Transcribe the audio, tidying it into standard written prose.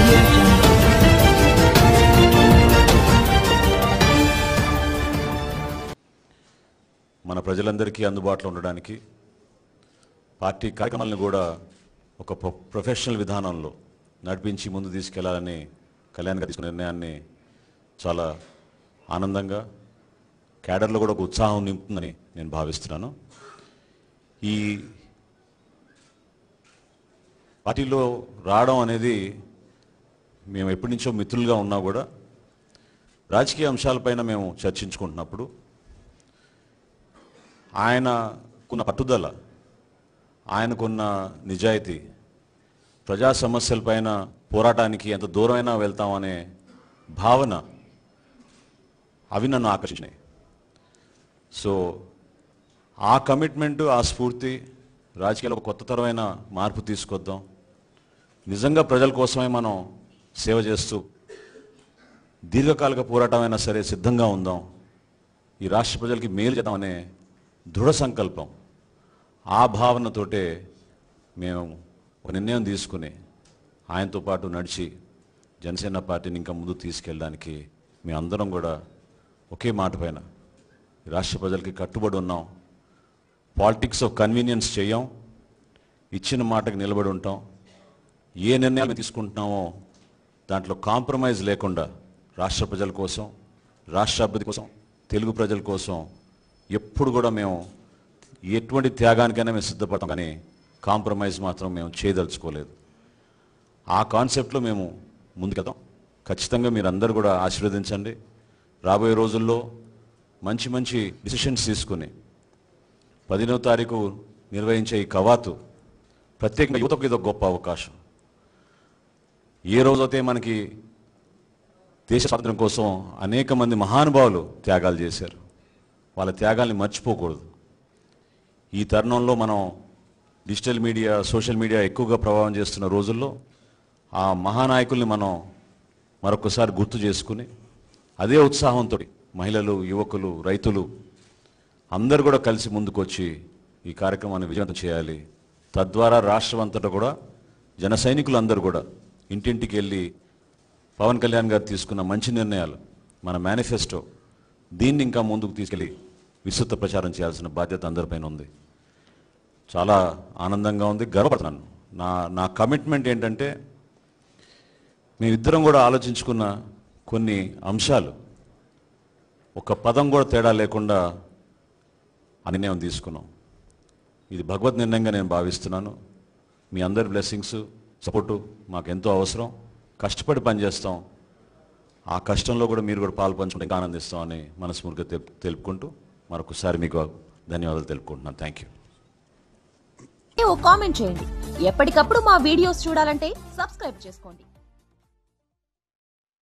Audio Jungle. మన ప్రజలందరికీ అందుబాటులో ఉండడానికి పార్టీ కార్యక్రమాలను కూడా ఒక ప్రొఫెషనల్ విధానంలో నడిపించి ముందు తీసుకెళ్లాలని కళ్యాణ్ గారు తీసుకున్న నిర్ణయాన్ని చాలా ఆనందంగా క్యాడర్లో కూడా ఒక ఉత్సాహం నింపుతుందని నేను భావిస్తున్నాను. ఈ పార్టీలో రావడం అనేది మేము ఎప్పటి నుంచో మిత్రులుగా ఉన్నా కూడా రాజకీయ అంశాలపైన మేము చర్చించుకుంటున్నప్పుడు ఆయనకున్న పట్టుదల, ఆయనకున్న నిజాయితీ, ప్రజా సమస్యలపైన పోరాటానికి ఎంత దూరమైనా వెళ్తామనే భావన అవి నన్ను ఆకర్షించినాయి. సో ఆ కమిట్మెంటు, ఆ స్ఫూర్తి రాజకీయాల్లో ఒక కొత్త తరమైన మార్పు తీసుకొద్దాం, నిజంగా ప్రజల కోసమే మనం సేవ చేస్తూ దీర్ఘకాలిక పోరాటమైనా సరే సిద్ధంగా ఉందాం, ఈ రాష్ట్ర ప్రజలకి మేలు చేద్దామనే దృఢ సంకల్పం, ఆ భావనతోటే మేము ఒక నిర్ణయం తీసుకుని ఆయనతో పాటు నడిచి జనసేన పార్టీని ఇంకా ముందుకు తీసుకెళ్ళడానికి మేమందరం కూడా ఒకే మాట పైన రాష్ట్ర ప్రజలకి కట్టుబడి ఉన్నాం. పాలిటిక్స్ ఆఫ్ కన్వీనియన్స్ చేయం, ఇచ్చిన మాటకి నిలబడి ఉంటాం. ఏ నిర్ణయాలు తీసుకుంటున్నామో దాంట్లో కాంప్రమైజ్ లేకుండా రాష్ట్ర ప్రజల కోసం, రాష్ట్ర అభివృద్ధి కోసం, తెలుగు ప్రజల కోసం ఎప్పుడు కూడా మేము ఎటువంటి త్యాగానికైనా మేము సిద్ధపడతాం, కానీ కాంప్రమైజ్ మాత్రం మేము చేయదలుచుకోలేదు. ఆ కాన్సెప్ట్లో మేము ముందుకెళ్తాం. ఖచ్చితంగా మీరందరూ కూడా ఆశీర్వదించండి. రాబోయే రోజుల్లో మంచి మంచి డిసిషన్స్ తీసుకుని 10వ తారీఖు నిర్వహించే ఈ కవాతు ప్రత్యేకంగా యువతకు ఇది ఒక గొప్ప అవకాశం. ఏ రోజైతే మనకి దేశ స్వాతంత్ర్యం కోసం అనేక మంది మహానుభావులు త్యాగాలు చేశారు, వాళ్ళ త్యాగాల్ని మర్చిపోకూడదు. ఈ తరుణంలో మనం డిజిటల్ మీడియా, సోషల్ మీడియా ఎక్కువగా ప్రభావం చేస్తున్న రోజుల్లో ఆ మహానాయకుల్ని మనం మరొకసారి గుర్తు చేసుకుని అదే ఉత్సాహంతో మహిళలు, యువకులు, రైతులు అందరూ కూడా కలిసి ముందుకొచ్చి ఈ కార్యక్రమాన్ని విజయవంతం చేయాలి. తద్వారా రాష్ట్రం అంతటా కూడా జన సైనికులందరూ కూడా ఇంటింటికి వెళ్ళి పవన్ కళ్యాణ్ గారు తీసుకున్న మంచి నిర్ణయాలు, మన మేనిఫెస్టో, దీన్ని ఇంకా ముందుకు తీసుకెళ్ళి విస్తృత ప్రచారం చేయాల్సిన బాధ్యత అందరిపైన ఉంది. చాలా ఆనందంగా ఉంది, గర్వపడుతున్నాను. నా కమిట్మెంట్ ఏంటంటే మేమిద్దరం కూడా ఆలోచించుకున్న కొన్ని అంశాలు ఒక పదం కూడా తేడా లేకుండా ఆ నిర్ణయం తీసుకున్నాం. ఇది భగవద్ నిర్ణయంగా నేను భావిస్తున్నాను. మీ అందరి బ్లెస్సింగ్స్, సపోర్టు మాకు ఎంతో అవసరం. కష్టపడి పనిచేస్తాం. ఆ కష్టంలో కూడా మీరు కూడా పాలు పంచుకుంటే ఇంకా ఆనందిస్తామని మనస్ఫూర్తిగా తెలుపుకుంటూ మరొకసారి మీకు ధన్యవాదాలు తెలుపుకుంటున్నాను. Thank you. కామెంట్ చేయండి. ఎప్పటికప్పుడు మా వీడియోస్ చూడాలంటే సబ్స్క్రైబ్ చేసుకోండి.